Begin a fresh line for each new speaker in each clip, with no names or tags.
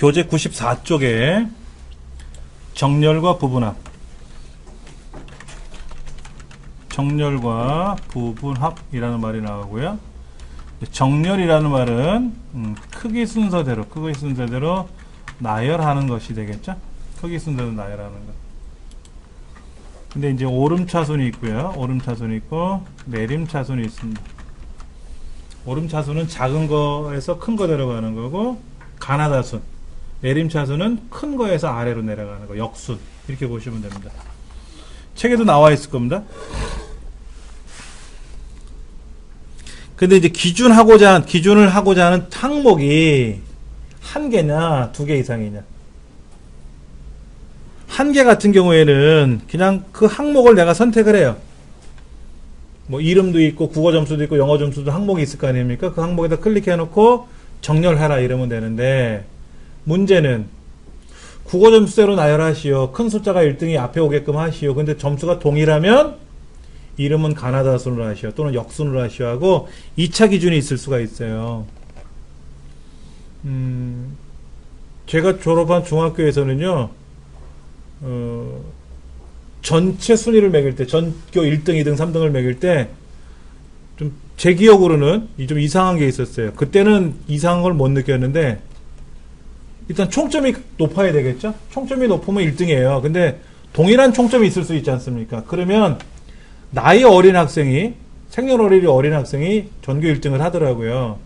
교재 94쪽에 정렬과 부분합. 정렬과 부분합이라는 말이 나오고요. 정렬이라는 말은 크기 순서대로 나열하는 것이 되겠죠. 크기 순서대로 나열하는 것. 근데 이제 오름차순이 있고요. 오름차순이 있고 내림차순이 있습니다. 오름차순은 작은 거에서 큰 거 내려가는 거고, 가나다순. 내림차순은 큰 거에서 아래로 내려가는 거. 역순. 이렇게 보시면 됩니다. 책에도 나와 있을 겁니다. 근데 이제 기준을 하고자 하는 항목이 한 개냐, 두 개 이상이냐. 한 개 같은 경우에는 그냥 그 항목을 내가 선택을 해요. 뭐 이름도 있고 국어 점수도 있고 영어 점수도 항목이 있을 거 아닙니까? 그 항목에다 클릭해 놓고 정렬해라 이러면 되는데, 문제는 국어 점수대로 나열하시오. 큰 숫자가 1등이 앞에 오게끔 하시오. 근데 점수가 동일하면 이름은 가나다순으로 하시오. 또는 역순으로 하시오 하고 2차 기준이 있을 수가 있어요. 제가 졸업한 중학교에서는요, 전체 순위를 매길 때, 전교 1등, 2등, 3등을 매길 때, 좀, 제 기억으로는 좀 이상한 게 있었어요. 그때는 이상한 걸 못 느꼈는데, 일단 총점이 높아야 되겠죠? 총점이 높으면 1등이에요. 근데, 동일한 총점이 있을 수 있지 않습니까? 그러면, 나이 어린 학생이, 생년월일이 어린 학생이 전교 1등을 하더라고요.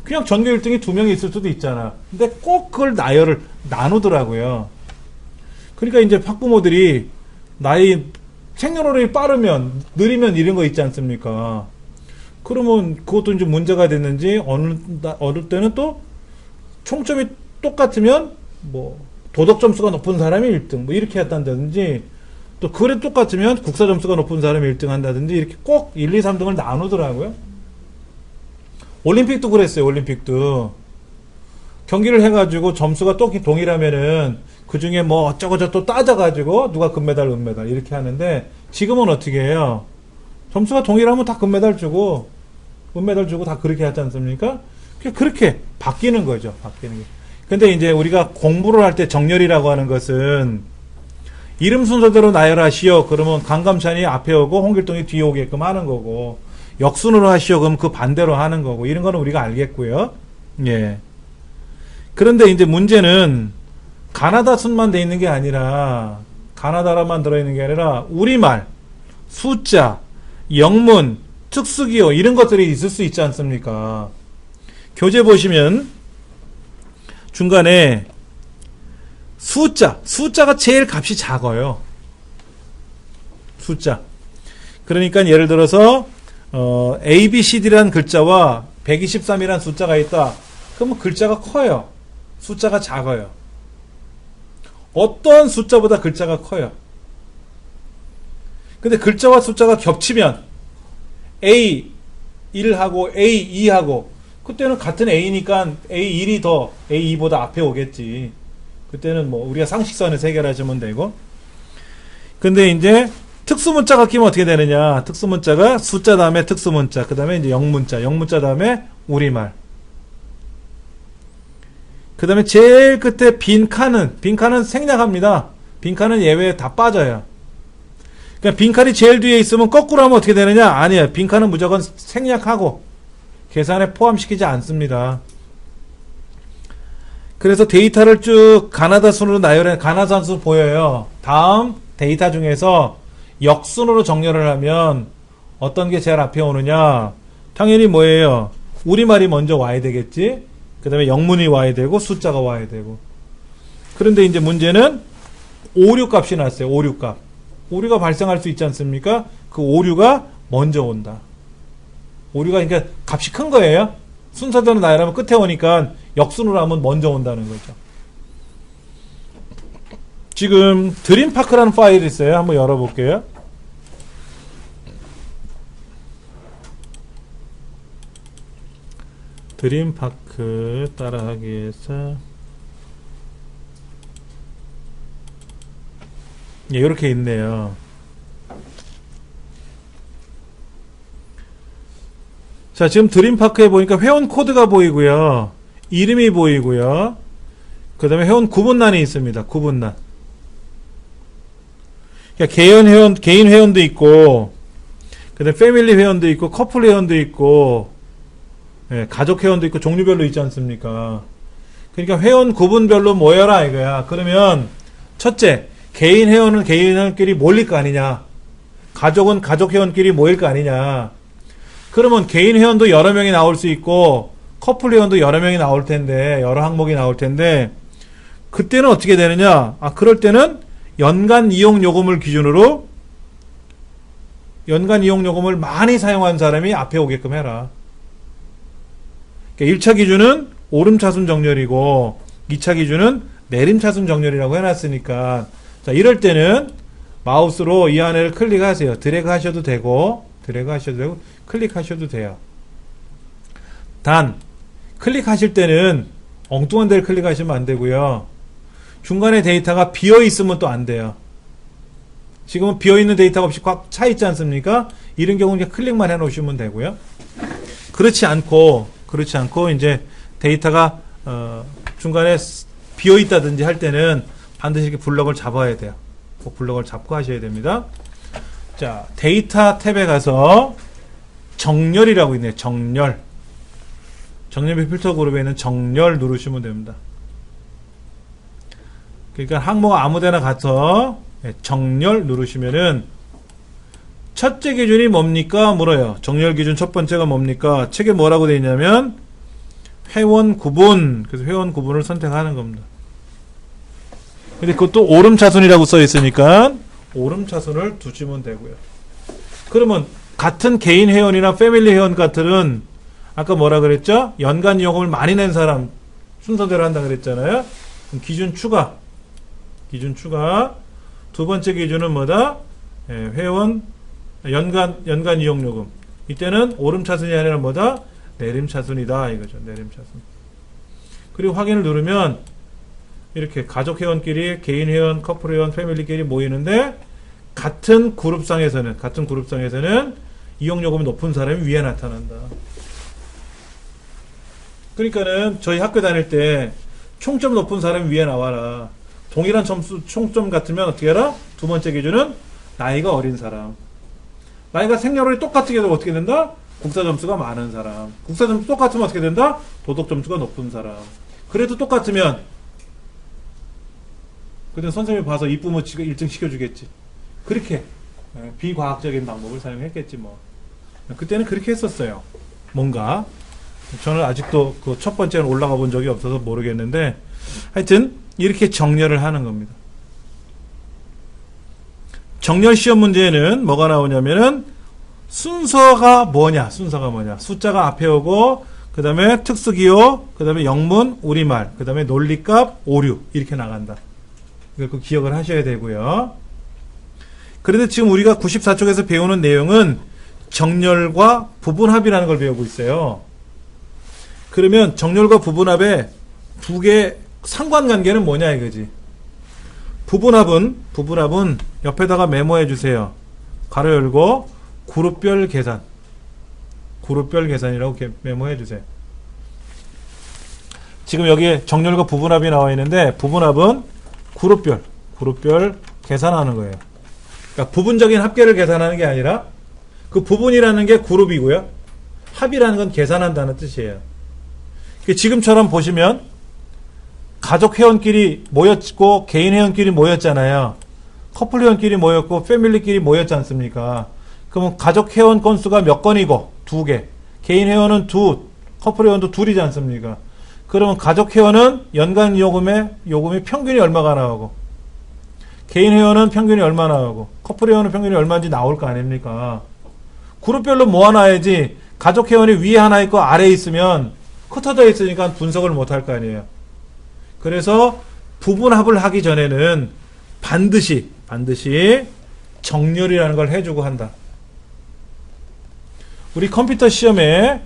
그냥 전교 1등이 2명이 있을 수도 있잖아. 근데 꼭 그걸 나열을 나누더라고요. 그러니까 이제 학부모들이 생년월일이 빠르면, 느리면 이런 거 있지 않습니까? 그러면 그것도 이제 문제가 됐는지, 어느 때는 또 총점이 똑같으면, 뭐, 도덕 점수가 높은 사람이 1등, 뭐 이렇게 한다든지, 또 그래 똑같으면 국사 점수가 높은 사람이 1등 한다든지, 이렇게 꼭 1, 2, 3등을 나누더라고요. 올림픽도 그랬어요, 올림픽도. 경기를 해가지고 점수가 또 동일하면은, 그 중에 뭐 어쩌고저쩌고 따져가지고 누가 금메달, 은메달 이렇게 하는데, 지금은 어떻게 해요? 점수가 동일하면 다 금메달 주고 은메달 주고 다 그렇게 하지 않습니까? 그렇게 바뀌는 거죠. 바뀌는 게. 근데 이제 우리가 공부를 할 때 정렬이라고 하는 것은 이름 순서대로 나열하시오. 그러면 강감찬이 앞에 오고 홍길동이 뒤에 오게끔 하는 거고, 역순으로 하시오. 그럼 그 반대로 하는 거고, 이런 거는 우리가 알겠고요. 예. 그런데 이제 문제는 가나다 순만 돼 있는 게 아니라, 가나다라만 들어있는 게 아니라 우리말, 숫자, 영문, 특수기호 이런 것들이 있을 수 있지 않습니까? 교재 보시면 중간에 숫자가 제일 값이 작아요. 숫자. 그러니까 예를 들어서 A, B, C, D라는 글자와 123이라는 숫자가 있다. 그러면 글자가 커요. 숫자가 작아요. 어떤 숫자보다 글자가 커요. 근데 글자와 숫자가 겹치면 A1하고 A2하고, 그때는 같은 A니까 A1이 더 A2보다 앞에 오겠지. 그때는 뭐 우리가 상식선에서 해결하시면 되고. 근데 이제 특수문자가 끼면 어떻게 되느냐? 특수문자가 숫자 다음에 특수문자, 그 다음에 이제 영문자 다음에 우리말. 그 다음에 제일 끝에 빈칸은 생략합니다. 빈칸은 예외에 다 빠져요. 그러니까 빈칸이 제일 뒤에 있으면 거꾸로 하면 어떻게 되느냐? 아니에요. 빈칸은 무조건 생략하고 계산에 포함시키지 않습니다. 그래서 데이터를 쭉 가나다 순으로 나열해, 가나다 순 보여요. 다음 데이터 중에서 역순으로 정렬을 하면 어떤 게 제일 앞에 오느냐? 당연히 뭐예요? 우리말이 먼저 와야 되겠지? 그 다음에 영문이 와야 되고 숫자가 와야 되고. 그런데 이제 문제는 오류 값이 났어요. 오류 값. 오류가 발생할 수 있지 않습니까? 그 오류가 먼저 온다. 오류가 그러니까 값이 큰 거예요. 순서대로 나열하면 끝에 오니까 역순으로 하면 먼저 온다는 거죠. 지금 드림파크라는 파일이 있어요. 한번 열어볼게요. 드림파크 따라하기 위해서 이렇게 있네요. 자, 지금 드림파크에 보니까 회원 코드가 보이고요. 이름이 보이고요. 그 다음에 회원 구분란이 있습니다. 구분란. 그러니까 개인 회원도 있고, 그 다음에 패밀리 회원도 있고, 커플 회원도 있고, 예, 가족 회원도 있고, 종류별로 있지 않습니까? 그러니까 회원 구분별로 모여라 이거야. 그러면, 첫째, 개인 회원은 개인 회원끼리 몰릴 거 아니냐. 가족은 가족 회원끼리 모일 거 아니냐. 그러면 개인 회원도 여러 명이 나올 수 있고, 커플 회원도 여러 명이 나올 텐데, 여러 항목이 나올 텐데, 그때는 어떻게 되느냐? 그럴 때는 연간 이용 요금을 기준으로 연간 이용 요금을 많이 사용한 사람이 앞에 오게끔 해라. 그러니까 1차 기준은 오름차순 정렬이고 2차 기준은 내림차순 정렬이라고 해놨으니까 자 이럴 때는 마우스로 이 안에를 클릭하세요. 드래그 하셔도 되고 클릭하셔도 돼요. 단 클릭하실 때는 엉뚱한 데를 클릭하시면 안 되고요. 중간에 데이터가 비어있으면 또 안 돼요. 지금은 비어있는 데이터가 없이 꽉 차 있지 않습니까? 이런 경우는 클릭만 해 놓으시면 되고요. 그렇지 않고 이제 데이터가 중간에 비어있다든지 할 때는 반드시 이렇게 블럭을 잡아야 돼요. 꼭 블럭을 잡고 하셔야 됩니다. 자, 데이터 탭에 가서 정렬이라고 있네요. 정렬 필터 그룹에 있는 정렬 누르시면 됩니다. 그러니까 항목 아무데나 가서 정렬 누르시면은 첫째 기준이 뭡니까? 물어요. 정렬 기준 첫 번째가 뭡니까? 책에 뭐라고 되어 있냐면 회원 구분. 그래서 회원 구분을 선택하는 겁니다. 근데 그것도 오름차순이라고 써 있으니까 오름차순을 두시면 되고요. 그러면 같은 개인 회원이나 패밀리 회원 같은 아까 뭐라 그랬죠? 연간 이용금을 많이 낸 사람 순서대로 한다 그랬잖아요. 그럼 기준 추가. 두 번째 기준은 뭐다? 회원 연간 이용요금. 이때는 오름차순이 아니라 뭐다? 내림차순이다 이거죠. 내림차순. 그리고 확인을 누르면 이렇게 가족 회원끼리, 개인 회원, 커플 회원, 패밀리끼리 모이는데 같은 그룹상에서는 이용요금이 높은 사람이 위에 나타난다. 그러니까는 저희 학교 다닐 때 총점 높은 사람이 위에 나와라. 동일한 점수 총점 같으면 어떻게 해라? 두 번째 기준은 나이가 어린 사람. 나이가 생년월일이 똑같게 되면 어떻게 된다? 국사 점수가 많은 사람. 국사 점수 똑같으면 어떻게 된다? 도덕 점수가 높은 사람. 그래도 똑같으면 그때 선생님이 봐서 이쁘면 1등 시켜주겠지. 그렇게 비과학적인 방법을 사용했겠지 뭐. 그때는 그렇게 했었어요. 뭔가 저는 아직도 그 첫 번째는 올라가 본 적이 없어서 모르겠는데 하여튼 이렇게 정렬을 하는 겁니다. 정렬 시험 문제에는 뭐가 나오냐면은 순서가 뭐냐. 숫자가 앞에 오고 그 다음에 특수기호, 그 다음에 영문, 우리말, 그 다음에 논리값, 오류 이렇게 나간다. 이걸 꼭 기억을 하셔야 되고요. 그런데 지금 우리가 94쪽에서 배우는 내용은 정렬과 부분합이라는 걸 배우고 있어요. 그러면 정렬과 부분합의 두 개 상관관계는 뭐냐 이거지. 부분합은 옆에다가 메모해 주세요. 가로 열고 그룹별 계산이라고 이렇게 메모해 주세요. 지금 여기에 정렬과 부분합이 나와 있는데 부분합은 그룹별 계산하는 거예요. 그러니까 부분적인 합계를 계산하는 게 아니라 그 부분이라는 게 그룹이고요. 합이라는 건 계산한다는 뜻이에요. 지금처럼 보시면 가족 회원끼리 모였고 개인 회원끼리 모였잖아요. 커플 회원끼리 모였고 패밀리끼리 모였지 않습니까? 그러면 가족 회원 건수가 몇 건이고 2개. 개인 회원은 2, 커플 회원도 2이지 않습니까? 그러면 가족 회원은 연간 요금이 평균이 얼마가 나오고 개인 회원은 평균이 얼마 나오고 커플 회원은 평균이 얼마인지 나올 거 아닙니까? 그룹별로 모아놔야지 가족 회원이 위에 하나 있고 아래에 있으면 흩어져 있으니까 분석을 못 할 거 아니에요. 그래서 부분합을 하기 전에는 반드시 정렬이라는 걸 해주고 한다. 우리 컴퓨터 시험에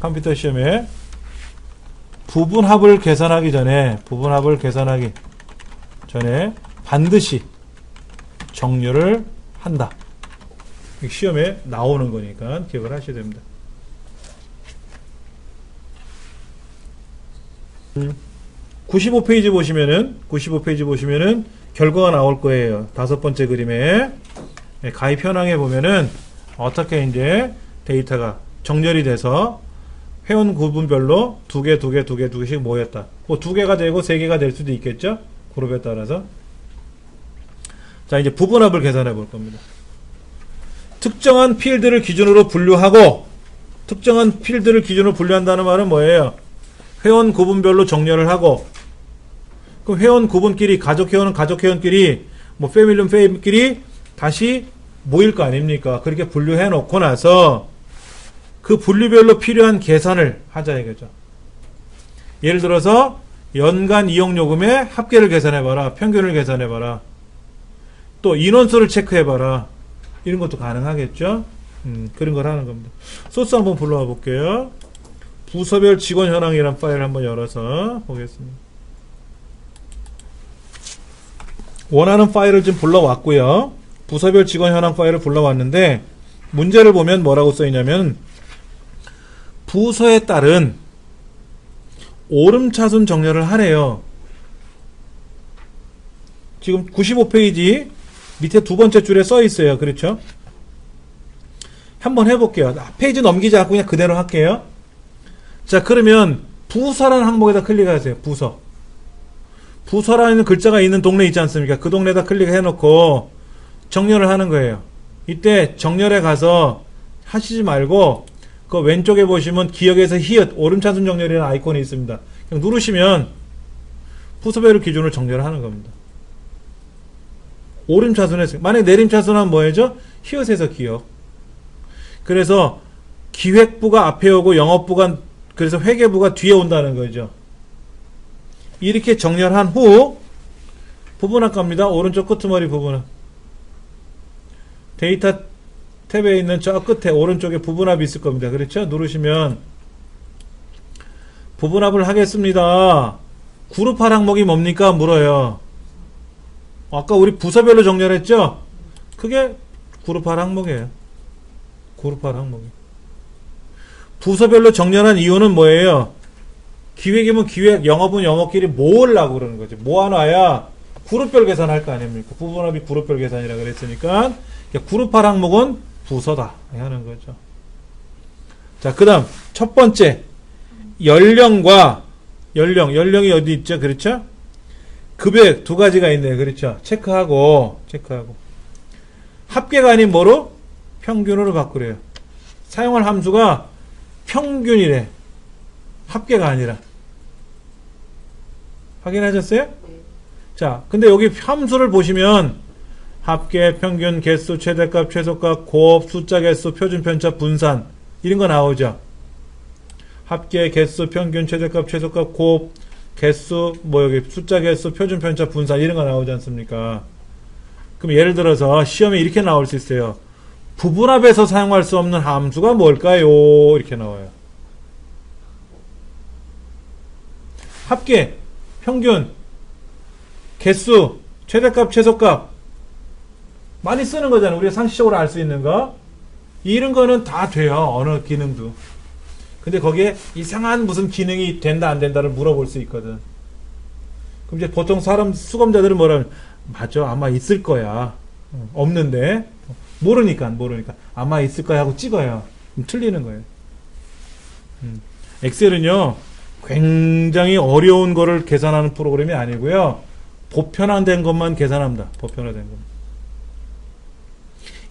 부분합을 계산하기 전에 반드시 정렬을 한다. 시험에 나오는 거니까 기억을 하셔야 됩니다. 95페이지 보시면은 결과가 나올 거예요. 5번째 그림에. 가입 현황에 보면은 어떻게 이제 데이터가 정렬이 돼서 회원 구분별로 2개씩 모였다. 뭐 2개가 되고 3개가 될 수도 있겠죠? 그룹에 따라서. 자, 이제 부분합을 계산해 볼 겁니다. 특정한 필드를 기준으로 분류하고, 특정한 필드를 기준으로 분류한다는 말은 뭐예요? 회원 구분별로 정렬을 하고, 그럼 회원 구분끼리, 가족 회원끼리, 뭐 패밀리는 패밀리끼리 다시 모일 거 아닙니까? 그렇게 분류해 놓고 나서 그 분류별로 필요한 계산을 하자 이거죠. 예를 들어서 연간 이용요금의 합계를 계산해봐라. 평균을 계산해봐라. 또 인원수를 체크해봐라. 이런 것도 가능하겠죠. 그런 걸 하는 겁니다. 소스 한번 불러와 볼게요. 부서별 직원 현황이란 파일을 한번 열어서 보겠습니다. 원하는 파일을 좀 불러왔고요. 부서별 직원 현황 파일을 불러왔는데 문제를 보면 뭐라고 써있냐면 부서에 따른 오름차순 정렬을 하래요. 지금 95페이지 밑에 2번째 줄에 써있어요. 그렇죠? 한번 해볼게요. 페이지 넘기지 않고 그냥 그대로 할게요. 자, 그러면 부서라는 항목에다 클릭하세요. 부서라는 글자가 있는 동네 있지 않습니까? 그 동네에다 클릭해놓고 정렬을 하는 거예요. 이때 정렬에 가서 하시지 말고 그 왼쪽에 보시면 기역에서 히읗 오름차순 정렬이라는 아이콘이 있습니다. 그냥 누르시면 부서별을 기준으로 정렬을 하는 겁니다. 오름차순에서 만약에 내림차순하면 뭐예요? 히읗에서 기역. 그래서 기획부가 앞에 오고 영업부가 그래서 회계부가 뒤에 온다는 거죠. 이렇게 정렬한 후 부분합 갑니다. 오른쪽 끄트머리 부분합. 데이터 탭에 있는 저 끝에 오른쪽에 부분합이 있을 겁니다. 그렇죠? 누르시면 부분합을 하겠습니다. 그룹할 항목이 뭡니까? 물어요. 아까 우리 부서별로 정렬했죠? 그게 그룹할 항목이에요. 그룹할 항목이. 부서별로 정렬한 이유는 뭐예요? 기획이면 기획, 영업은 영업끼리 모으려고 그러는 거죠. 모아놔야 그룹별 계산할 거 아닙니까? 부분합이 그룹별 계산이라 그랬으니까 그룹할 항목은 부서다 하는 거죠. 자, 그 다음 첫 번째 연령과 연령이 어디 있죠? 그렇죠? 급여 2가지가 있네요. 그렇죠? 체크하고 합계가 아닌 뭐로? 평균으로 바꾸래요. 사용할 함수가 평균이래. 합계가 아니라. 확인하셨어요? 네. 자, 근데 여기 함수를 보시면 합계, 평균, 개수, 최대값, 최소값, 곱, 숫자 개수, 표준 편차, 분산 이런 거 나오죠. 합계, 개수, 평균, 최대값, 최소값, 곱, 개수, 뭐 여기 숫자 개수, 표준 편차, 분산 이런 거 나오지 않습니까? 그럼 예를 들어서 시험에 이렇게 나올 수 있어요. 부분합에서 사용할 수 없는 함수가 뭘까요? 이렇게 나와요. 합계, 평균, 개수, 최대값, 최소값 많이 쓰는 거잖아요. 우리가 상식적으로 알 수 있는 거. 이런 거는 다 돼요. 어느 기능도. 근데 거기에 이상한 무슨 기능이 된다 안 된다를 물어볼 수 있거든. 그럼 이제 보통 수검자들은 뭐라면 맞아 아마 있을 거야. 없는데 모르니까 아마 있을 거야 하고 찍어요. 그럼 틀리는 거예요. 엑셀은요 굉장히 어려운 거를 계산하는 프로그램이 아니고요. 보편화된 것만 계산합니다. 보편화된 것.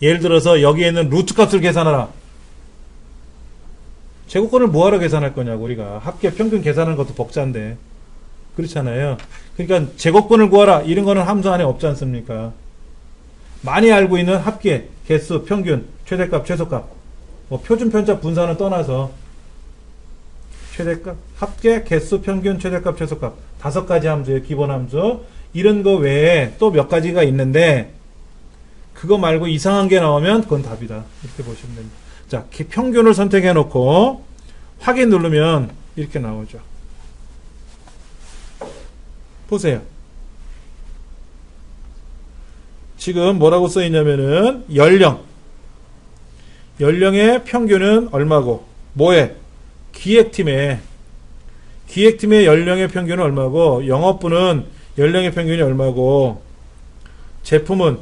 예를 들어서 여기에 있는 루트 값을 계산하라. 제곱권을 뭐하러 계산할 거냐고. 우리가 합계 평균 계산하는 것도 복잡한데 그렇잖아요. 그러니까 제곱권을 구하라 이런 거는 함수 안에 없지 않습니까? 많이 알고 있는 합계, 개수, 평균, 최대값, 최소값 뭐 표준 편차 분산은 떠나서 최대값, 합계, 개수, 평균, 최대값, 최소값 5가지 함수예요. 기본 함수. 이런 거 외에 또 몇 가지가 있는데 그거 말고 이상한 게 나오면 그건 답이다. 이렇게 보시면 됩니다. 자, 평균을 선택해 놓고 확인 누르면 이렇게 나오죠. 보세요. 지금 뭐라고 써 있냐면은 연령의 평균은 얼마고 뭐에? 기획팀에 기획팀의 연령의 평균은 얼마고, 영업부는 연령의 평균이 얼마고, 제품은,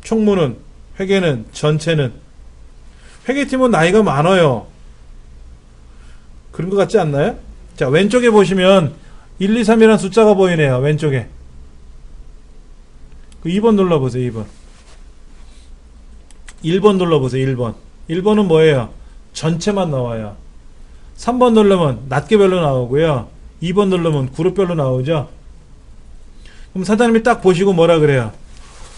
총무는, 회계는, 전체는. 회계팀은 나이가 많아요. 그런 것 같지 않나요? 자, 왼쪽에 보시면 1, 2, 3이라는 숫자가 보이네요. 왼쪽에. 그 2번 눌러보세요. 2번. 1번 눌러보세요. 1번. 1번은 뭐예요? 전체만 나와요. 3번 누르면 낱개별로 나오고요. 2번 누르면 그룹별로 나오죠. 그럼 사장님이 딱 보시고 뭐라 그래요?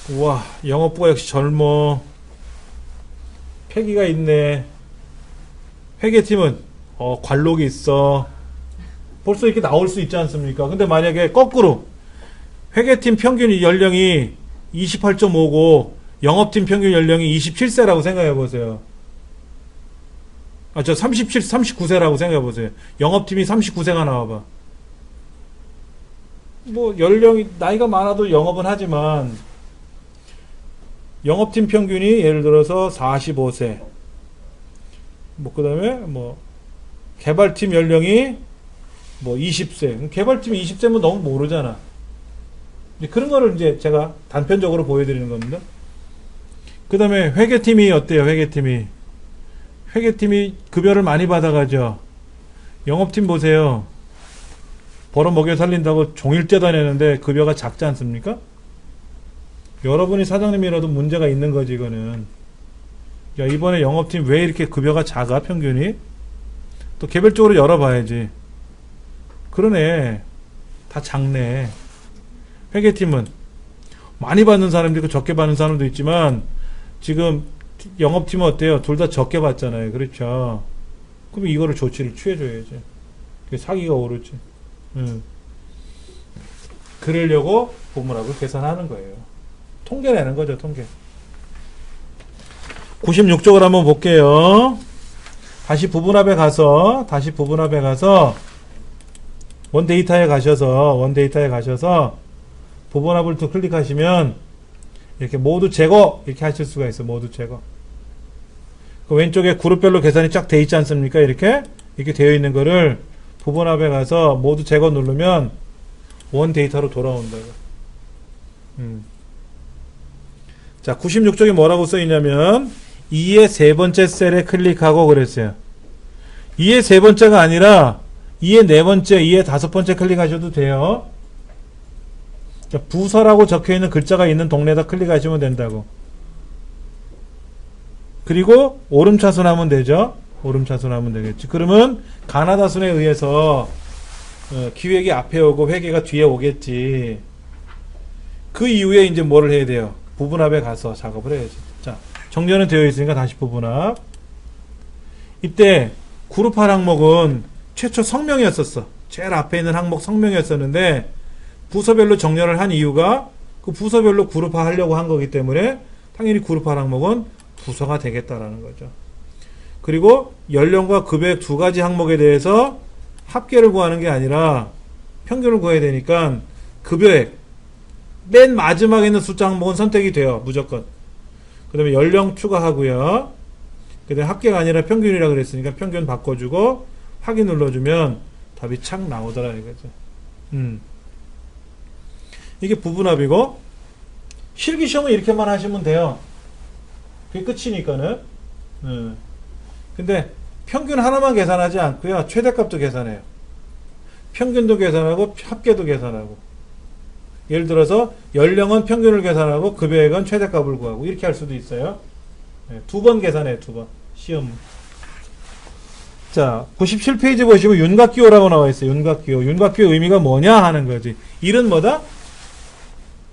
우와, 영업부가 역시 젊어. 패기가 있네. 회계팀은 관록이 있어. 벌써 이렇게 나올 수 있지 않습니까? 근데 만약에 거꾸로 회계팀 평균 연령이 28.5고 영업팀 평균 연령이 27세라고 생각해 보세요. 저 39세라고 생각해 보세요. 영업팀이 39세가 나와봐. 뭐 연령이 나이가 많아도 영업은 하지만 영업팀 평균이 예를 들어서 45세. 뭐 그다음에 뭐 개발팀 연령이 뭐 20세. 개발팀이 20세면 너무 모르잖아. 그런 거를 이제 제가 단편적으로 보여드리는 겁니다. 그 다음에 회계팀이 어때요? 회계팀이 급여를 많이 받아가죠. 영업팀 보세요. 벌어 먹여 살린다고 종일 떼다내는데 급여가 작지 않습니까? 여러분이 사장님이라도 문제가 있는 거지 이거는. 야, 이번에 영업팀 왜 이렇게 급여가 작아 평균이? 또 개별적으로 열어봐야지. 그러네. 다 작네. 회계팀은 많이 받는 사람도 있고 적게 받는 사람도 있지만 지금 영업팀은 어때요? 둘 다 적게 받잖아요. 그렇죠? 그럼 이거를 조치를 취해줘야지. 사기가 오르지. 그러려고 부분합을 계산하는 거예요. 통계 내는 거죠. 통계. 96쪽을 한번 볼게요. 다시 부분합에 가서 원데이터에 가셔서 부분합을 또 클릭하시면 이렇게 모두 제거 이렇게 하실 수가 있어요. 모두 제거. 그 왼쪽에 그룹별로 계산이 쫙 돼 있지 않습니까? 이렇게 되어 있는 거를 부분합에 가서 모두 제거 누르면 원데이터로 돌아온다고. 자, 96쪽에 뭐라고 써 있냐면 2의 세 번째 셀에 클릭하고 그랬어요. 2의 세 번째가 아니라 2의 네 번째, 2의 다섯 번째 클릭하셔도 돼요. 자, 부서라고 적혀있는 글자가 있는 동네에다 클릭하시면 된다고. 그리고 오름차순하면 되죠. 오름차순하면 되겠지. 그러면 가나다순에 의해서 기획이 앞에 오고 회계가 뒤에 오겠지. 그 이후에 이제 뭐를 해야 돼요? 부분합에 가서 작업을 해야지. 자, 정렬은 되어 있으니까 다시 부분합. 이때 그룹화 항목은 최초 성명이었었어. 제일 앞에 있는 항목 성명이었었는데 부서별로 정렬을 한 이유가 그 부서별로 그룹화 하려고 한 거기 때문에 당연히 그룹화 항목은 부서가 되겠다라는 거죠. 그리고 연령과 급여 두 가지 항목에 대해서 합계를 구하는 게 아니라 평균을 구해야 되니까 급여액 맨 마지막에 있는 숫자 항목은 선택이 돼요. 무조건. 그 다음에 연령 추가하고요. 그 다음에 합계가 아니라 평균이라 그랬으니까 평균 바꿔주고 확인 눌러주면 답이 착 나오더라 이거죠. 이게 부분합이고 실기시험은 이렇게만 하시면 돼요. 그게 끝이니까는. 근데 평균 하나만 계산하지 않고요. 최대값도 계산해요. 평균도 계산하고 합계도 계산하고. 예를 들어서 연령은 평균을 계산하고 급여액은 최대값을 구하고 이렇게 할 수도 있어요. 두 번 계산해요. 두 번. 시험. 자, 97페이지 보시면 윤곽기호라고 나와 있어요. 윤곽기호. 윤곽기호 의미가 뭐냐 하는 거지. 일은 뭐다?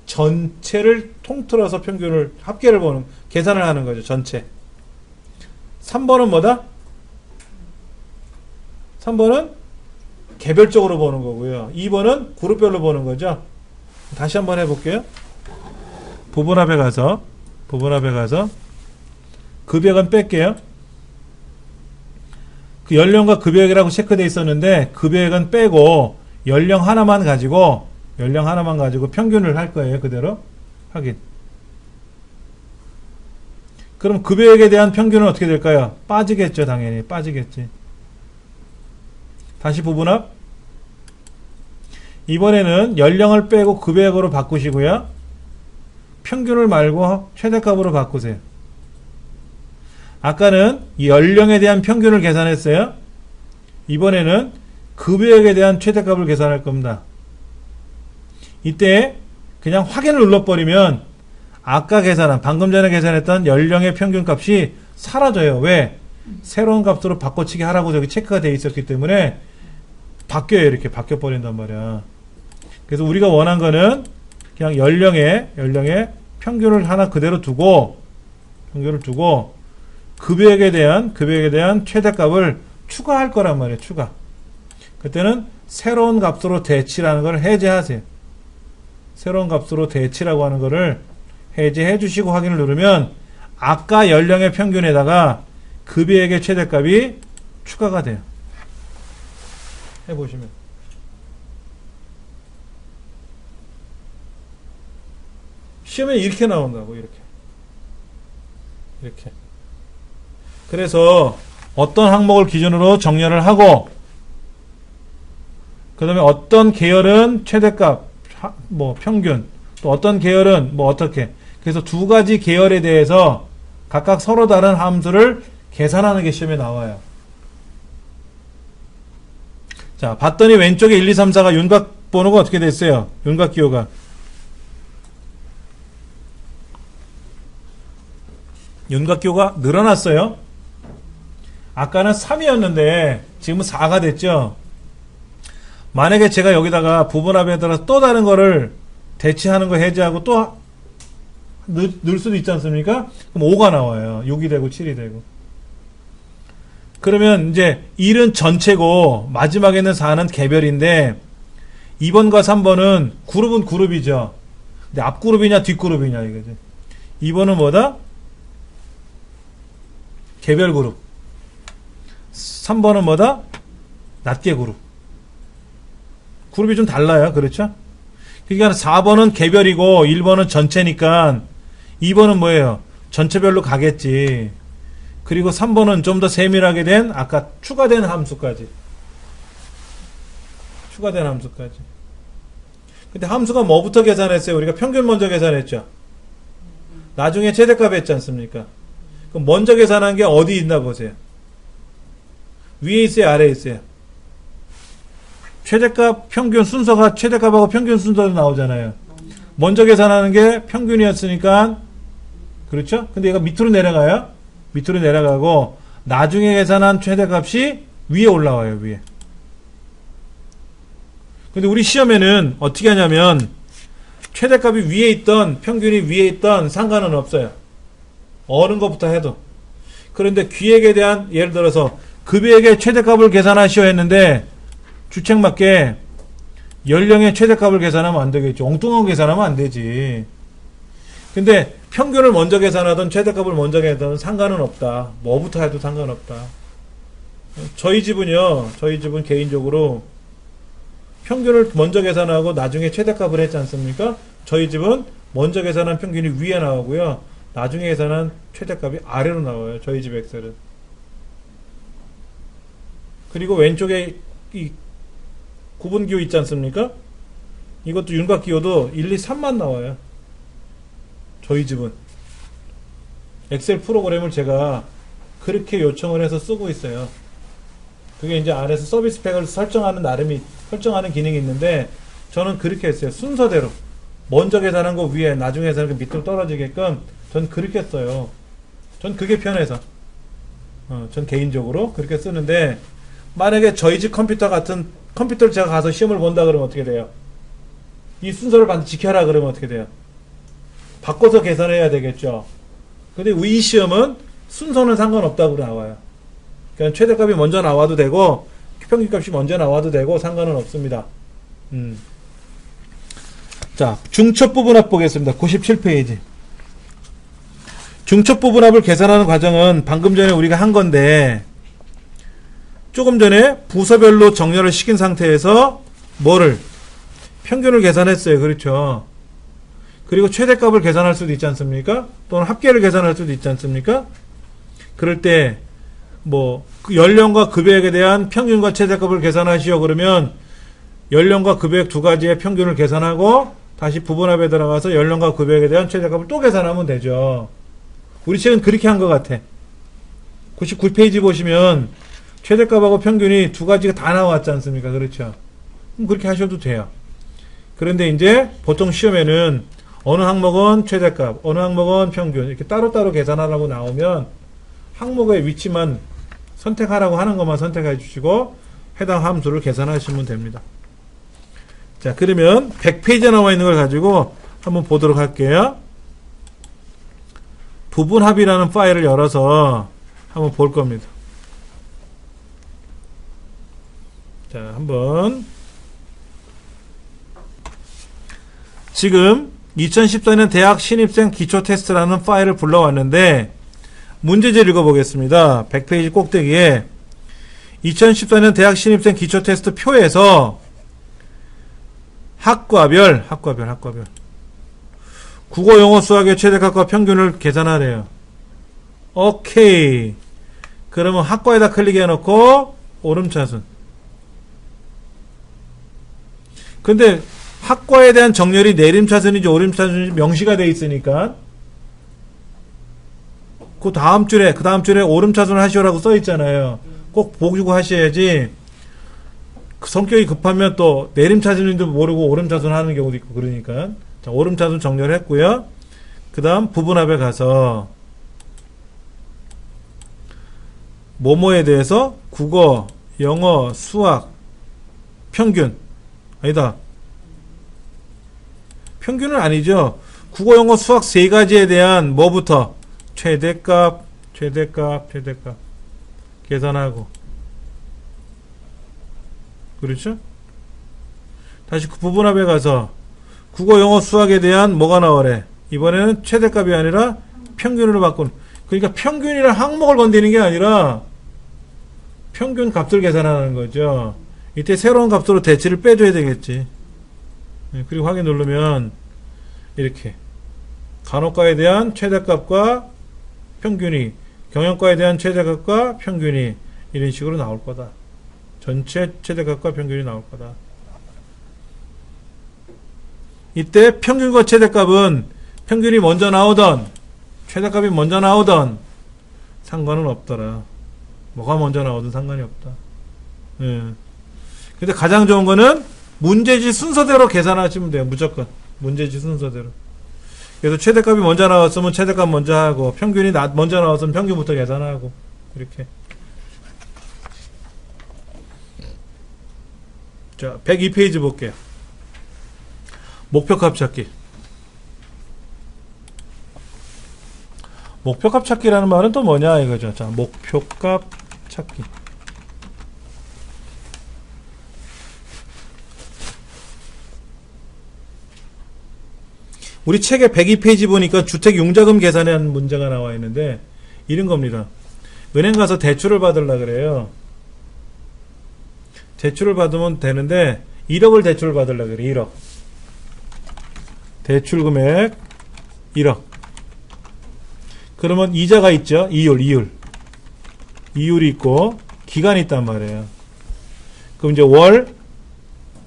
전체를 통틀어서 평균을 합계를 보는 계산을 하는 거죠. 전체. 3번은 뭐다? 3번은 개별적으로 보는 거고요. 2번은 그룹별로 보는 거죠. 다시 한번 해볼게요. 부분합에 가서 급여액은 뺄게요. 그 연령과 급여액이라고 체크되어 있었는데 급여액은 빼고 연령 하나만 가지고 평균을 할 거예요. 그대로 확인. 그럼 급여액에 대한 평균은 어떻게 될까요? 빠지겠죠. 당연히 빠지겠지. 다시 부분합. 이번에는 연령을 빼고 급여액으로 바꾸시고요. 평균을 말고 최대값으로 바꾸세요. 아까는 연령에 대한 평균을 계산했어요. 이번에는 급여액에 대한 최대값을 계산할 겁니다. 이때 그냥 확인을 눌러버리면 아까 계산한, 방금 전에 계산했던 연령의 평균값이 사라져요. 왜? 새로운 값으로 바꿔치기 하라고 저기 체크가 되어 있었기 때문에 바뀌어요. 이렇게 바뀌어버린단 말이야. 그래서 우리가 원한 거는 그냥 연령의 평균을 하나 그대로 두고, 평균을 두고, 급여액에 대한 최대값을 추가할 거란 말이에요. 추가. 그때는 새로운 값으로 대치라는 걸 해제하세요. 새로운 값으로 대치라고 하는 거를 해제해 주시고 확인을 누르면 아까 연령의 평균에다가 급여액의 최대값이 추가가 돼요. 해보시면. 시험에 이렇게 나온다고, 이렇게. 그래서 어떤 항목을 기준으로 정렬을 하고, 그 다음에 어떤 계열은 최대값, 평균, 또 어떤 계열은 어떻게. 그래서 두 가지 계열에 대해서 각각 서로 다른 함수를 계산하는 게 시험에 나와요. 자, 봤더니 왼쪽에 1, 2, 3, 4가 윤곽 번호가 어떻게 됐어요? 윤곽 기호가. 윤곽 기호가 늘어났어요. 아까는 3이었는데 지금은 4가 됐죠. 만약에 제가 여기다가 부분합에 따라서 또 다른 거를 대치하는 거 해제하고 또 넣을 수도 있지 않습니까? 그럼 5가 나와요. 6이 되고 7이 되고. 그러면 이제 1은 전체고 마지막에 있는 4는 개별인데 2번과 3번은 그룹은 그룹이죠. 근데 앞그룹이냐 뒷그룹이냐 이거지. 2번은 뭐다? 개별 그룹. 3번은 뭐다? 낱개 그룹. 그룹이 좀 달라요. 그렇죠? 그러니까 4번은 개별이고 1번은 전체니까 2번은 뭐예요? 전체별로 가겠지. 그리고 3번은 좀 더 세밀하게 된 아까 추가된 함수까지. 근데 함수가 뭐부터 계산했어요? 우리가 평균 먼저 계산했죠. 나중에 최대값 했지 않습니까? 그럼 먼저 계산한 게 어디 있나 보세요. 위에 있어요? 아래에 있어요? 최대값, 평균 순서가 최대값하고 평균 순서로 나오잖아요. 먼저 계산하는 게 평균이었으니까, 그렇죠? 근데 얘가 밑으로 내려가요. 밑으로 내려가고 나중에 계산한 최대값이 위에 올라와요. 위에. 근데 우리 시험에는 어떻게 하냐면 최대값이 위에 있던 평균이 위에 있던 상관은 없어요. 어느 것부터 해도. 그런데 기획에 대한 예를 들어서 급여액의 최대값을 계산하시오 했는데 주책맞게 연령의 최대값을 계산하면 안 되겠죠. 엉뚱한 거 계산하면 안 되지. 근데 평균을 먼저 계산하든 최대값을 먼저 계산하든 상관은 없다. 뭐부터 해도 상관없다. 저희 집은 개인적으로 평균을 먼저 계산하고 나중에 최대값을 했지 않습니까? 저희 집은 먼저 계산한 평균이 위에 나오고요. 나중에 계산한 최대값이 아래로 나와요. 저희 집 엑셀은. 그리고 왼쪽에 이 구분기호 있지 않습니까? 이것도 윤곽기호도 1, 2, 3만 나와요. 저희 집은. 엑셀 프로그램을 제가 그렇게 요청을 해서 쓰고 있어요. 그게 이제 안에서 서비스 팩을 설정하는 기능이 있는데 저는 그렇게 했어요. 순서대로. 먼저 계산한 거 위에, 나중에 계산한 거 밑으로 떨어지게끔 전 그렇게 써요. 전 그게 편해서. 전 개인적으로 그렇게 쓰는데 만약에 저희 집 컴퓨터 같은 컴퓨터를 제가 가서 시험을 본다 그러면 어떻게 돼요? 이 순서를 반드시 지켜라 그러면 어떻게 돼요? 바꿔서 계산해야 되겠죠. 근데 이 시험은 순서는 상관없다고 나와요. 그냥 최대값이 먼저 나와도 되고 평균값이 먼저 나와도 되고 상관은 없습니다. 자, 중첩부분합 보겠습니다. 97페이지. 중첩부분합을 계산하는 과정은 방금 전에 우리가 한 건데 조금 전에 부서별로 정렬을 시킨 상태에서 평균을 계산했어요. 그렇죠. 그리고 최대값을 계산할 수도 있지 않습니까? 또는 합계를 계산할 수도 있지 않습니까? 그럴 때 그 연령과 급여액에 대한 평균과 최대값을 계산하시오 그러면 연령과 급여액 두 가지의 평균을 계산하고 다시 부분합에 들어가서 연령과 급여액에 대한 최저값을 또 계산하면 되죠. 우리 책은 그렇게 한 것 같아. 99페이지 보시면 최저값하고 평균이 두 가지가 다 나왔지 않습니까? 그렇죠. 그럼 그렇게 하셔도 돼요. 그런데 이제 보통 시험에는 어느 항목은 최저값, 어느 항목은 평균 이렇게 따로따로 계산하라고 나오면 항목의 위치만 선택하라고 하는 것만 선택해 주시고 해당 함수를 계산하시면 됩니다. 자, 그러면 100페이지에 나와 있는 걸 가지고 한번 보도록 할게요. 부분합이라는 파일을 열어서 한번 볼 겁니다. 자, 한번 지금 2014년 대학 신입생 기초 테스트라는 파일을 불러왔는데 문제지를 읽어보겠습니다. 100페이지 꼭대기에 2014년 대학 신입생 기초 테스트 표에서 학과별 국어, 영어, 수학의 최대값과 평균을 계산하래요. 오케이. 그러면 학과에다 클릭해 놓고 오름차순. 근데 학과에 대한 정렬이 내림차순인지 오름차순인지 명시가 돼 있으니까 그 다음 줄에 오름차순을 하시오라고 써 있잖아요. 꼭 보고 하셔야지. 그 성격이 급하면 또 내림차순인도 모르고 오름차순 하는 경우도 있고 그러니까. 자, 오름차순 정렬을 했고요. 그 다음 부분합에 가서 뭐뭐에 대해서 국어, 영어, 수학 평균 아니다. 평균은 아니죠. 국어, 영어, 수학 세 가지에 대한 뭐부터 최대값 계산하고 그렇죠? 다시 그 부분합에 가서 국어, 영어, 수학에 대한 뭐가 나오래? 이번에는 최대값이 아니라 평균으로 바꾸는. 그러니까 평균이란 항목을 건드리는 게 아니라 평균 값을 계산하는 거죠. 이때 새로운 값으로 대치를 빼줘야 되겠지. 그리고 확인 누르면 이렇게 간호과에 대한 최대값과 평균이, 경영과에 대한 최대값과 평균이 이런 식으로 나올 거다. 전체 최대값과 평균이 나올 거다. 이때 평균과 최대값은 평균이 먼저 나오던 최대값이 먼저 나오던 상관은 없더라. 뭐가 먼저 나오든 상관이 없다. 근데 가장 좋은 거는 문제지 순서대로 계산하시면 돼요. 무조건 문제지 순서대로. 그래서 최대값이 먼저 나왔으면 최대값 먼저 하고 평균이 먼저 나왔으면 평균부터 계산하고 이렇게. 자, 102페이지 볼게요. 목표값 찾기. 목표값 찾기라는 말은 또 뭐냐 이거죠. 자, 목표값 찾기. 우리 책의 102페이지 보니까 주택융자금 계산에 한 문제가 나와 있는데 이런 겁니다. 은행 가서 대출을 받으려고 그래요. 대출을 받으면 되는데 1억을 대출을 받으려고 그래. 1억. 대출 금액 1억. 그러면 이자가 있죠. 이율이 있고 기간이 있단 말이에요. 그럼 이제 월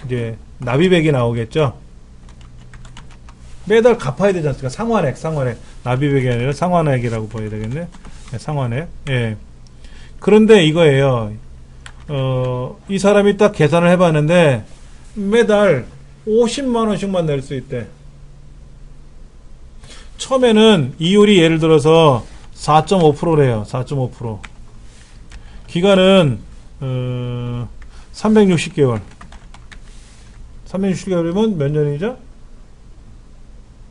이제 납입액이 나오겠죠. 매달 갚아야 되지 않습니까? 상환액. 납입액이 아니라 상환액이라고 봐야 되겠네. 네, 상환액. 예. 그런데 이거예요. 이 사람이 딱 계산을 해봤는데 매달 50만원씩만 낼 수 있대. 처음에는 이율이 예를 들어서 4.5%래요. 4.5%. 기간은 360개월. 360개월이면 몇 년이죠?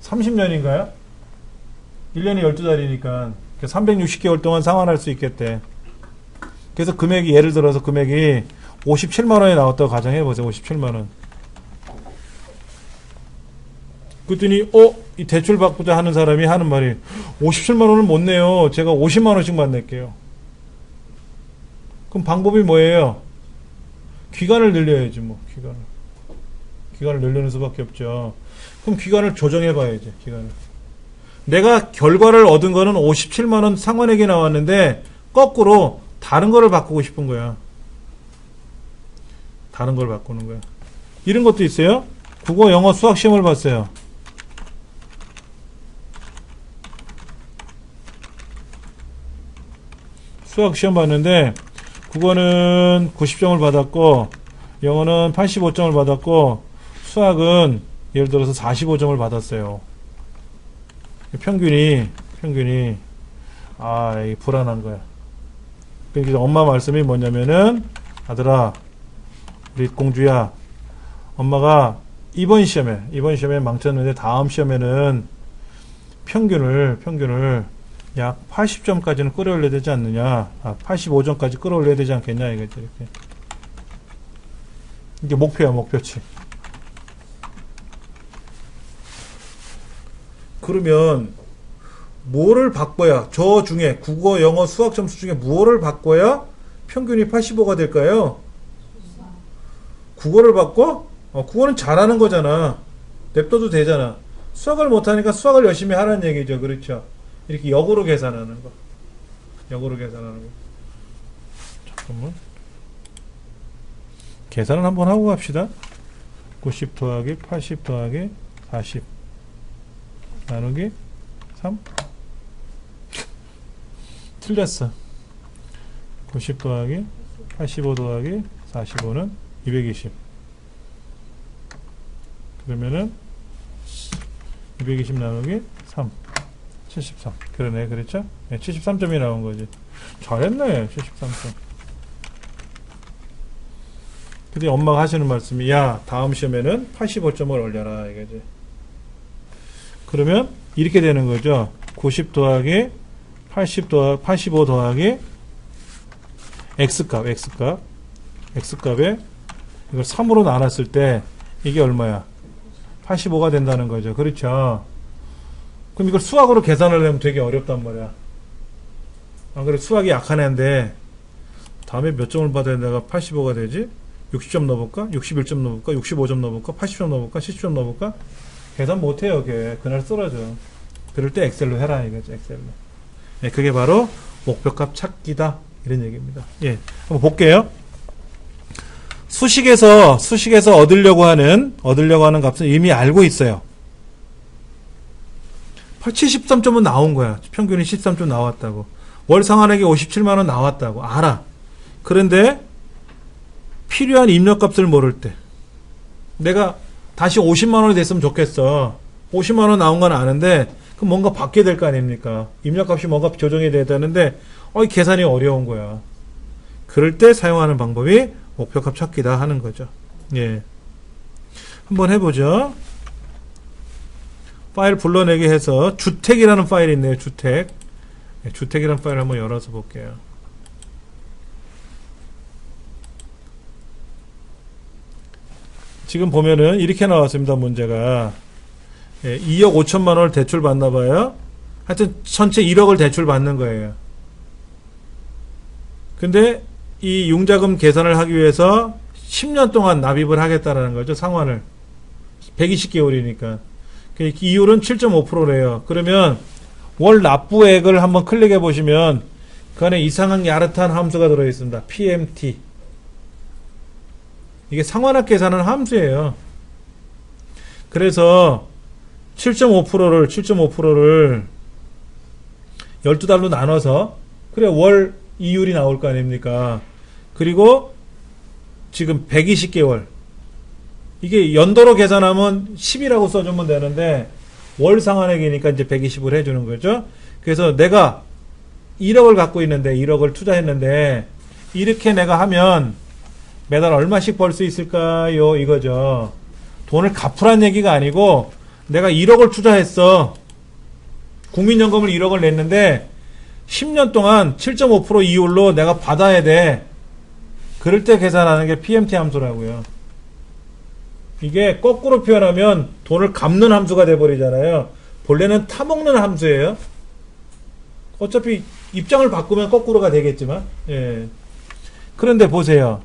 30년인가요? 1년이 12달이니까 360개월 동안 상환할 수 있겠대. 그래서 금액이 예를 들어서 금액이 57만원이 나왔다고 가정해보세요. 57만원. 그랬더니 이 대출 받고자 하는 사람이 하는 말이 57만원을 못 내요. 제가 50만원씩만 낼게요. 그럼 방법이 뭐예요? 기간을 늘려야지 뭐. 기간을 늘리는 수밖에 없죠. 그럼 기간을 조정해 봐야지. 기간을. 내가 결과를 얻은 거는 57만원 상환액이 나왔는데 거꾸로 다른 거를 바꾸고 싶은 거야. 다른 걸 바꾸는 거야. 이런 것도 있어요. 국어, 영어, 수학 시험을 봤어요. 수학 시험 봤는데 국어는 90점을 받았고 영어는 85점을 받았고 수학은 예를 들어서 45점을 받았어요. 평균이 이게 불안한 거야. 그러니까 엄마 말씀이 뭐냐면은 아들아, 우리 공주야, 엄마가 이번 시험에 망쳤는데 다음 시험에는 평균을 약 80점까지는 끌어올려야 되지 않느냐. 85점까지 끌어올려야 되지 않겠냐 이거죠. 이렇게. 이게 목표야, 목표치. 그러면 뭐를 바꿔야, 저 중에 국어, 영어, 수학 점수 중에 뭐를 바꿔야 평균이 85가 될까요? 국어를 바꿔? 국어는 잘하는 거잖아. 냅둬도 되잖아. 수학을 못하니까 수학을 열심히 하라는 얘기죠. 그렇죠? 이렇게 역으로 계산하는 거. 잠깐만. 계산을 한번 하고 갑시다. 90 더하기 80 더하기 40 나누기 3. 틀렸어. 90 더하기 85 더하기 45는 220. 그러면은 220 나누기 3. 73. 그러네. 그렇죠? 네, 73점이 나온 거지. 잘했네. 73점. 근데 엄마가 하시는 말씀이, 야, 다음 시험에는 85점을 올려라. 이거지. 그러면 이렇게 되는 거죠. 90 더하기 85 더하기 x값에 이걸 3으로 나눴을 때 이게 얼마야? 85가 된다는 거죠. 그렇죠? 그럼 이걸 수학으로 계산을 하면 되게 어렵단 말이야. 안 그래? 수학이 약한 애인데 다음에 몇 점을 받아야 내가 85가 되지? 60점 넣어볼까? 61점 넣어볼까? 65점 넣어볼까? 80점 넣어볼까? 70점 넣어볼까? 계산 못해요. 그날 쓰러져. 그럴 때 엑셀로 해라 이거죠. 엑셀로. 네, 그게 바로 목표값 찾기다. 이런 얘기입니다. 예, 한번 볼게요. 수식에서 얻으려고 하는 값은 이미 알고 있어요. 73점은 나온 거야. 평균이 13점 나왔다고. 월 상환액이 57만원 나왔다고. 알아. 그런데 필요한 입력값을 모를 때 내가 다시 50만원이 됐으면 좋겠어. 50만원 나온 건 아는데 그럼 뭔가 바뀌어야 될 거 아닙니까? 입력값이 뭔가 조정이 돼야 되는데 이 계산이 어려운 거야. 그럴 때 사용하는 방법이 목표값 찾기다 하는 거죠. 예. 한번 해보죠. 파일 불러내게 해서 주택이라는 파일이 있네요. 주택이라는 파일을 한번 열어서 볼게요. 지금 보면은 이렇게 나왔습니다. 문제가 2억 5천만 원을 대출 받나 봐요. 하여튼 전체 1억을 대출 받는 거예요. 근데 이 융자금 계산을 하기 위해서 10년 동안 납입을 하겠다라는 거죠. 상환을. 120개월이니까. 이율은 7.5%래요. 그러면 월 납부액을 한번 클릭해 보시면 그 안에 이상한 야릇한 함수가 들어있습니다. PMT. 이게 상환액 계산은 함수예요. 그래서 7.5%를 12달로 나눠서 그래 월 이율이 나올 거 아닙니까? 그리고 지금 120개월 이게 연도로 계산하면 10이라고 써주면 되는데 월 상환액이니까 이제 120을 해주는 거죠. 그래서 내가 1억을 갖고 있는데 1억을 투자했는데 이렇게 내가 하면 매달 얼마씩 벌 수 있을까요? 이거죠. 돈을 갚으란 얘기가 아니고 내가 1억을 투자했어. 국민연금을 1억을 냈는데 10년 동안 7.5% 이율로 내가 받아야 돼. 그럴 때 계산하는 게 PMT 함수라고요. 이게 거꾸로 표현하면 돈을 갚는 함수가 돼버리잖아요. 본래는 타먹는 함수예요. 어차피 입장을 바꾸면 거꾸로가 되겠지만. 예. 그런데 보세요.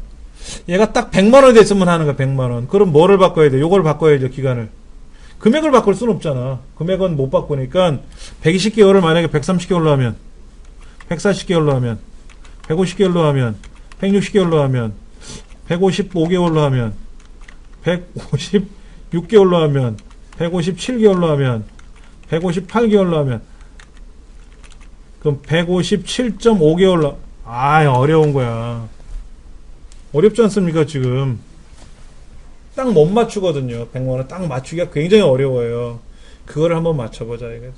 얘가 딱 100만원이 됐으면 하는 거야. 100만원. 그럼 뭐를 바꿔야 돼? 요걸 바꿔야죠. 기간을. 금액을 바꿀 수는 없잖아. 금액은 못 바꾸니까 120개월을 만약에 130개월로 하면 140개월로 하면 150개월로 하면 160개월로 하면 155개월로 하면 156개월로 하면, 157개월로 하면, 158개월로 하면, 그럼 157.5개월로, 어려운 거야. 어렵지 않습니까, 지금? 딱 못 맞추거든요. 100만원 딱 맞추기가 굉장히 어려워요. 그거를 한번 맞춰보자, 이거죠.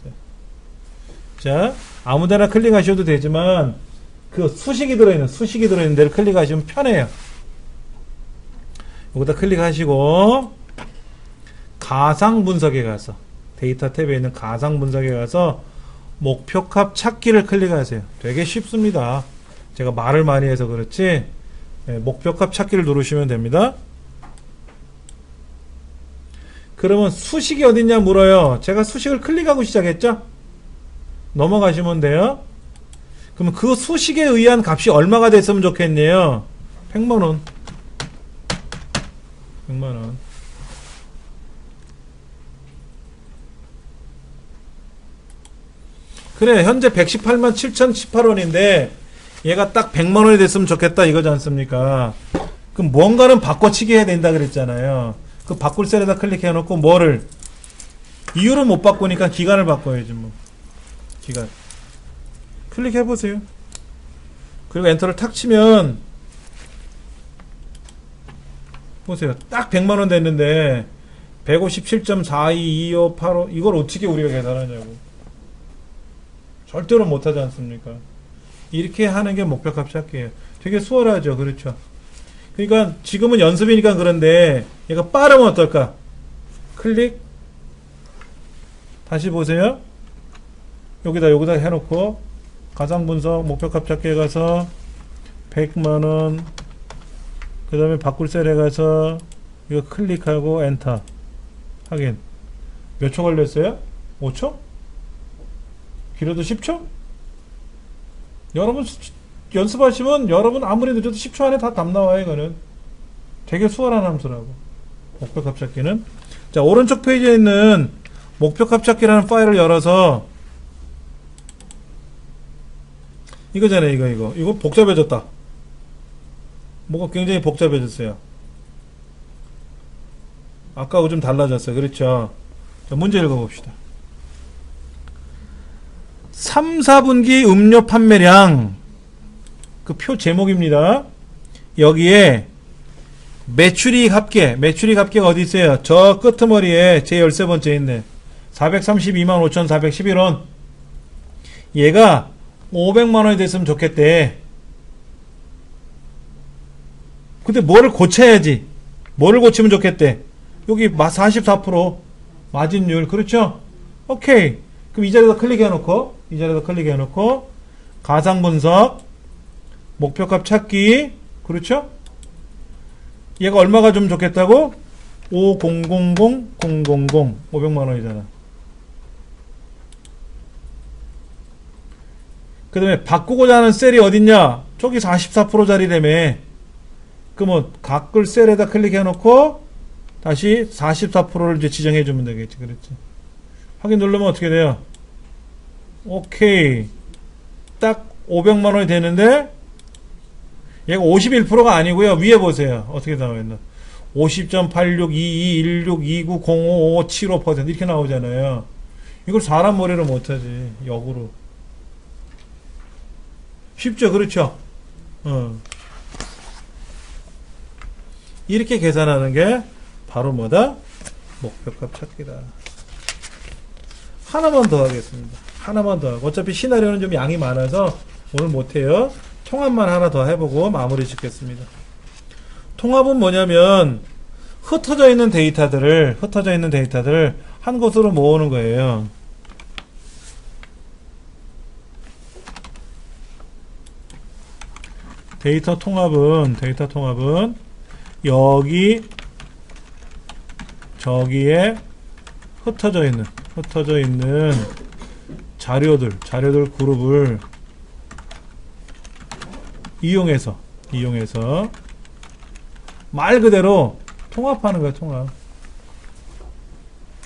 자, 아무데나 클릭하셔도 되지만, 그 수식이 들어있는 데를 클릭하시면 편해요. 여기다 클릭하시고, 가상 분석에 가서, 데이터 탭에 있는 가상 분석에 가서, 목표값 찾기를 클릭하세요. 되게 쉽습니다. 제가 말을 많이 해서 그렇지, 목표값 찾기를 누르시면 됩니다. 그러면 수식이 어딨냐 물어요. 제가 수식을 클릭하고 시작했죠? 넘어가시면 돼요. 그러면 그 수식에 의한 값이 얼마가 됐으면 좋겠네요. 100만원. 100만원. 그래, 현재 118만 7,018원인데, 얘가 딱 100만원이 됐으면 좋겠다, 이거지 않습니까? 그럼 뭔가는 바꿔치기 해야 된다 그랬잖아요. 그 바꿀 셀에다 클릭해 놓고 뭐를 이유를 못 바꾸니까 기간을 바꿔야지 뭐. 기간 클릭해 보세요. 그리고 엔터를 탁 치면 보세요. 딱 100만원 됐는데 157.422585 이걸 어떻게 우리가 계산하냐고. 절대로 못하지 않습니까? 이렇게 하는 게 목표값 찾기예요. 되게 수월하죠. 그렇죠. 그러니까 지금은 연습이니까 그런데 얘가 빠르면 어떨까? 클릭 다시 보세요. 여기다 해놓고 가상분석 목표값 찾기에 가서 100만원 그 다음에 바꿀 셀에 가서 이거 클릭하고 엔터 확인. 몇 초 걸렸어요? 5초? 길어도 10초? 여러분 연습하시면 여러분 아무리 늦어도 10초 안에 다 답 나와요. 이거는 되게 수월한 함수라고. 목표값 찾기는. 자, 오른쪽 페이지에 있는 목표값 찾기라는 파일을 열어서 이거잖아요. 이거 복잡해졌다. 뭐가 굉장히 복잡해졌어요. 아까하고 좀 달라졌어요. 그렇죠. 자, 문제 읽어봅시다. 3, 4분기 음료 판매량 그 표 제목입니다. 여기에 매출이익 합계가 어디 있어요? 저 끄트머리에 제 13번째 있네. 432만 5,411원. 얘가 500만원이 됐으면 좋겠대. 근데 뭐를 고쳐야지. 뭐를 고치면 좋겠대. 여기 44% 마진율. 그렇죠? 오케이. 그럼 이 자리에다 클릭해 놓고 가상분석 목표값 찾기. 그렇죠? 얘가 얼마가 좀 좋겠다고? 5000 500만원이잖아. 그 다음에 바꾸고자 하는 셀이 어딨냐? 저기 44%짜리라며. 그러면 바꿀 셀에다 클릭해 놓고 다시 44%를 이제 지정해 주면 되겠지. 그렇지? 확인 누르면 어떻게 돼요? 오케이. 딱 500만원이 되는데 얘가 51%가 아니고요. 위에 보세요. 어떻게 나와있나? 50.86221629055575% 이렇게 나오잖아요. 이걸 사람 머리로 못하지. 역으로. 쉽죠? 그렇죠? 이렇게 계산하는 게 바로 뭐다? 목표값 찾기다. 하나만 더 하겠습니다. 하나만 더 하고. 어차피 시나리오는 좀 양이 많아서 오늘 못해요. 통합만 하나 더 해보고 마무리 짓겠습니다. 통합은 뭐냐면 흩어져 있는 데이터들을 한 곳으로 모으는 거예요. 데이터 통합은 여기 저기에 흩어져 있는 자료들 그룹을 이용해서 말 그대로 통합하는 거야. 통합.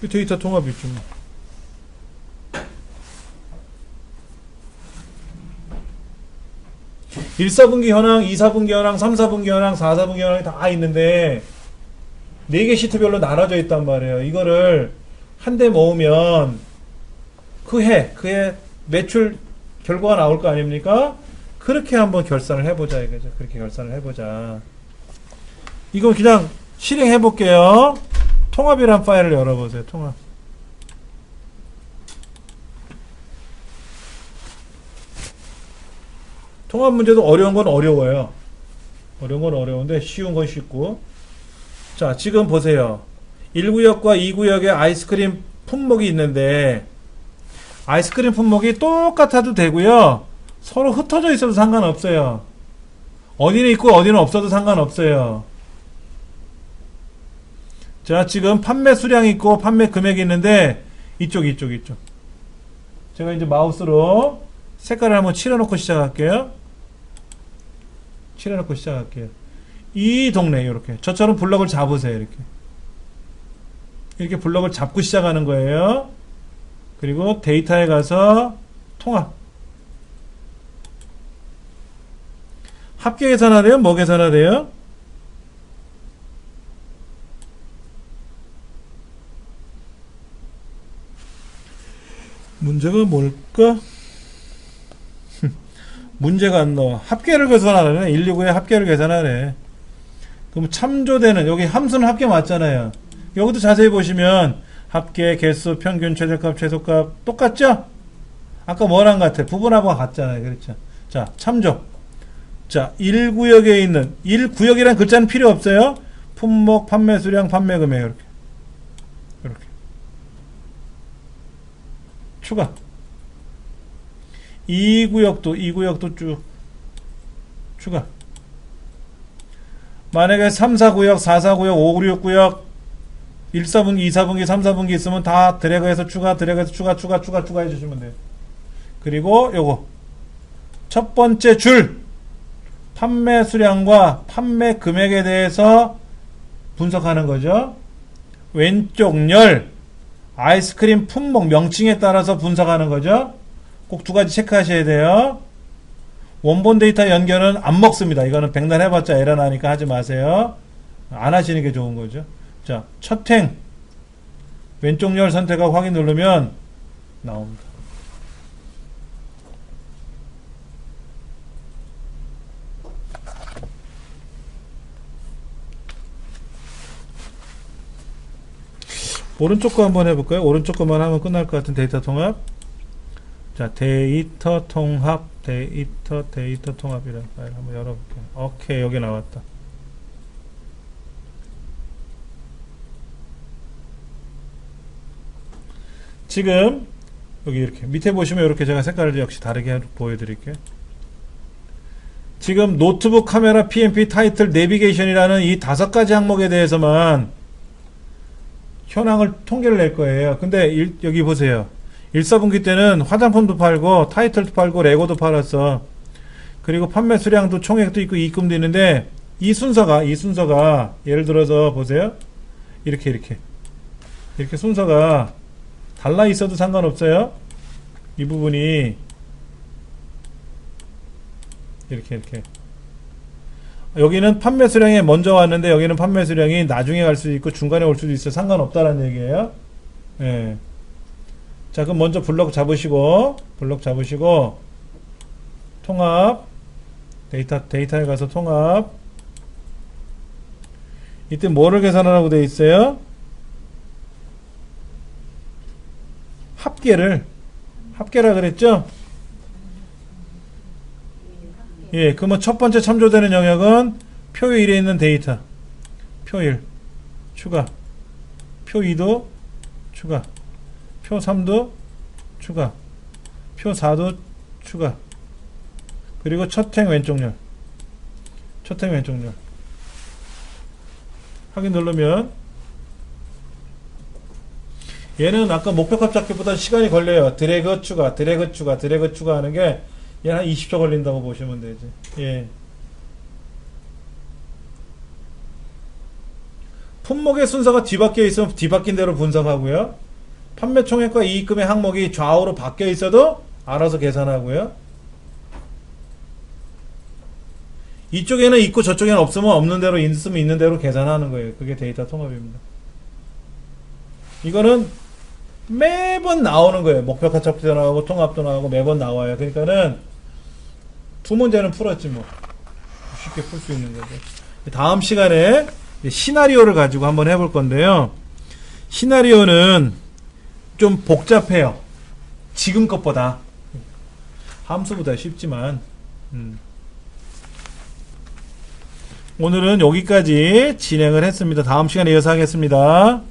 데이터 통합이 있죠. 1, 4분기 현황, 2, 4분기 현황, 3, 4분기 현황, 4, 4분기 현황이 다 있는데 4개 시트별로 나눠져 있단 말이에요. 이거를 한 대 모으면 그해 매출 결과가 나올 거 아닙니까? 그렇게 한번 결산을 해보자 이거죠. 그렇게 결산을 해보자. 이거 그냥 실행해 볼게요. 통합이란 파일을 열어보세요. 통합. 통합 문제도 어려운 건 어려워요. 어려운 건 어려운데 쉬운 건 쉽고. 자, 지금 보세요. 1구역과 2구역에 아이스크림 품목이 있는데 아이스크림 품목이 똑같아도 되고요. 서로 흩어져 있어도 상관없어요. 어디는 있고 어디는 없어도 상관없어요. 자, 지금 판매 수량이 있고 판매 금액이 있는데 이쪽. 제가 이제 마우스로 색깔을 한번 칠해놓고 시작할게요. 이 동네 이렇게 저처럼 블럭을 잡으세요. 이렇게 블럭을 잡고 시작하는 거예요. 그리고 데이터에 가서 통합. 합계 계산하래요? 뭐 계산하래요? 문제가 뭘까? 문제가 안 나와. 합계를 계산하네. 129의 합계를 계산하네. 그럼 참조되는, 여기 함수는 합계 맞잖아요. 여기도 자세히 보시면 합계, 개수, 평균, 최저값, 최소값 똑같죠? 아까 뭐랑 같아? 부분하고 같잖아요. 그렇죠? 자, 참조. 자, 1구역에 있는 1구역이란 글자는 필요 없어요. 품목, 판매 수량, 판매 금액 이렇게 추가. 2구역도 쭉 추가. 만약에 3, 4구역, 4, 4구역, 5, 6구역 1, 4분기, 2, 4분기, 3, 4분기 있으면 다 드래그해서 추가 해주시면 돼요. 그리고 요거 첫 번째 줄 판매 수량과 판매 금액에 대해서 분석하는 거죠. 왼쪽 열 아이스크림 품목 명칭에 따라서 분석하는 거죠. 꼭 두 가지 체크하셔야 돼요. 원본 데이터 연결은 안 먹습니다. 이거는 백날 해봤자 에러 나니까 하지 마세요. 안 하시는 게 좋은 거죠. 자, 첫 행 왼쪽 열 선택하고 확인 누르면 나옵니다. 오른쪽 거 한번 해볼까요? 오른쪽 거만 하면 끝날 것 같은 데이터 통합. 자, 데이터 통합, 데이터 통합이라는 파일 한번 열어볼게요. 오케이, 여기 나왔다. 지금 여기 이렇게 밑에 보시면 이렇게 제가 색깔을 역시 다르게 보여드릴게요. 지금 노트북, 카메라, PMP, 타이틀, 내비게이션이라는 이 5가지 항목에 대해서만 현황을 통계를 낼 거예요. 근데 여기 보세요. 1, 4분기 때는 화장품도 팔고 타이틀도 팔고 레고도 팔았어. 그리고 판매 수량도 총액도 있고 입금도 있는데 이 순서가 예를 들어서 보세요. 이렇게 순서가 달라 있어도 상관없어요. 이 부분이 이렇게 여기는 판매 수량이 먼저 왔는데 여기는 판매 수량이 나중에 갈 수도 있고 중간에 올 수도 있어. 상관없다라는 얘기예요. 예. 자, 그럼 먼저 블럭 잡으시고 통합 데이터에 가서 통합. 이때 뭐를 계산하라고 되어 있어요? 합계라 그랬죠? 예, 그러면 첫 번째 참조되는 영역은 표 1에 있는 데이터. 표 1 추가. 표 2도 추가. 표 3도 추가. 표 4도 추가. 그리고 첫행 왼쪽 열. 확인 누르면 얘는 아까 목표값 잡기보다 시간이 걸려요. 드래그 추가 하는 게 얘는 한 20초 걸린다고 보시면 되지. 예. 품목의 순서가 뒤바뀌어 있으면 뒤바뀐 대로 분석하고요. 판매 총액과 이익금의 항목이 좌우로 바뀌어 있어도 알아서 계산하고요. 이쪽에는 있고 저쪽에는 없으면 없는 대로 있으면 있는 대로 계산하는 거예요. 그게 데이터 통합입니다. 이거는 매번 나오는 거예요. 목표 가첩도 나오고 통합도 나오고 매번 나와요. 그러니까는 두 문제는 풀었지 뭐. 쉽게 풀 수 있는 거죠. 다음 시간에 시나리오를 가지고 한번 해볼 건데요. 시나리오는 좀 복잡해요. 지금 것보다. 함수보다 쉽지만 오늘은 여기까지 진행을 했습니다. 다음 시간에 이어서 하겠습니다.